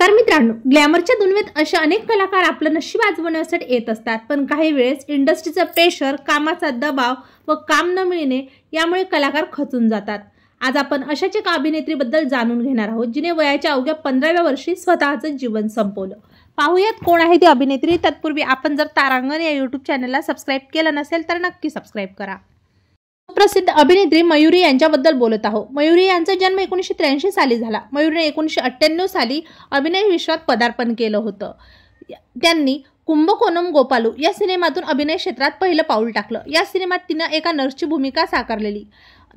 नमस्कार मित्रांनो, ग्लॅमरच्या दुनियेत अशा अनेक कलाकार आपलं नशीब आजमावण्यासाठी येत असतात, पण काही वेळेस इंडस्ट्रीचं प्रेशर, कामाचा दबाव व काम न मिळणे यामुळे कलाकार खचून जातात। आज आपण अशाच एका अभिनेत्रीबद्दल जाणून घेणार आहोत, जिने वयाच्या अवघ्या 15व्या वर्षी स्वतःचं जीवन संपवलं। पाहूयात कोण आहे ती अभिनेत्री। तत्पूर्वी आपण जर तारांगण या YouTube चॅनलला सबस्क्राइब केलं नसेल तर नक्की सबस्क्राइब करा। प्रसिद्ध अभिनेत्री मयुरी यांच्याबद्दल बोलत आहोत। मयुरी यांचा जन्म 1983 साली झाला। मयुरीने 1998 साली अभिनय विश्वात पदार्पण केलं होतं। त्यांनी कुंभकोणम गोपालू या सिनेमातून अभिनय क्षेत्रात पहिलं पाऊल टाकलं। या सिनेमात तिने एका नर्सची भूमिका साकारलेली।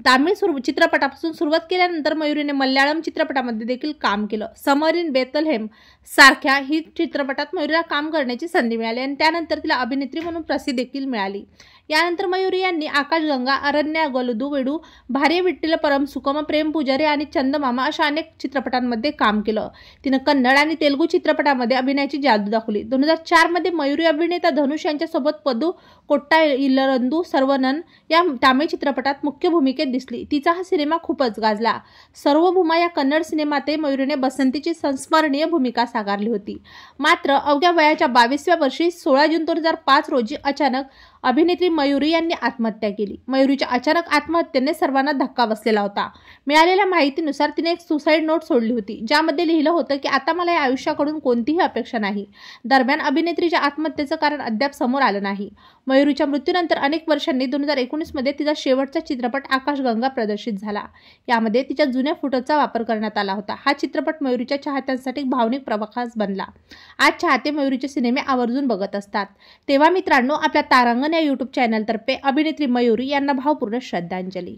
तामिळ चित्रपटापासून सुरुवात केल्यानंतर मयुरीने मल्याळम चित्रपटामध्ये देखील काम केलं। समर इन बेथलहेम सारख्या ही चित्रपटात मयुरीला काम करण्याची संधी मिळाली आणि त्यानंतर तिला अभिनेत्री म्हणून प्रसिद्धी देखील मिळाली। यानंतर मयुरी यांनी आकाशगंगा, अरण्या, गलुदू वेडू, भार्य विठ्ठल परम सुखम, प्रेम पुजारी आणि चंदमामा अशा अनेक चित्रपटांमध्ये काम केलं। तिने कन्नड आणि तेलुगू चित्रपटामध्ये अभिनयाची जादू दाखवली। 2004 मध्ये मयुरी अभिनेता धनुष यांच्यासोबत पदू कोट्टाइल्लरंदू सर्वनन या तामिळ चित्रपटात मुख्य भूमिकेत दिसली। तिचा हा सिनेमा खूपच गाजला। सर्वभूमा या कन्नड सिनेमात मयुरीने बसंतीची संस्मरणीय भूमिका साकारली होती। मात्र अवघ्या वयाच्या 22व्या वर्षी 16 जून 2005 रोजी अचानक अभिनेत्री मयुरी यांनी आत्महत्या केली। मयुरीच्या अचानक आत्महत्येने सर्वांना धक्का बसलेला होता। मिळालेल्या माहितीनुसार तिने एक सुसाईड नोट सोडली होती, ज्यामध्ये लिहिलं होतं की आता मला या आयुष्याकडून कोणतीही अपेक्षा नाही। दरम्यान अभिनेत्रीच्या आत्महत्येचं कारण अद्याप समोर आलं नाही। मयुरीच्या मृत्यूनंतर अनेक वर्षांनी 2019 मध्ये तिचा शेवटचा चित्रपट आकाशगंगा प्रदर्शित झाला। यामध्ये तिच्या जुन्या फुटेजचा वापर करण्यात आला होता। हा चित्रपट मयुरीच्या चाहत्यांसाठी भावनिक प्रवास बनला। आज चाहते मयुरीचे सिनेमे आवर्जून बघत असतात। तेव्हा मित्रांनो, आपल्या तारांगण या YouTube चॅनल तर्फे अभिनेत्री मयुरी यांना भावपूर्ण श्रद्धांजली।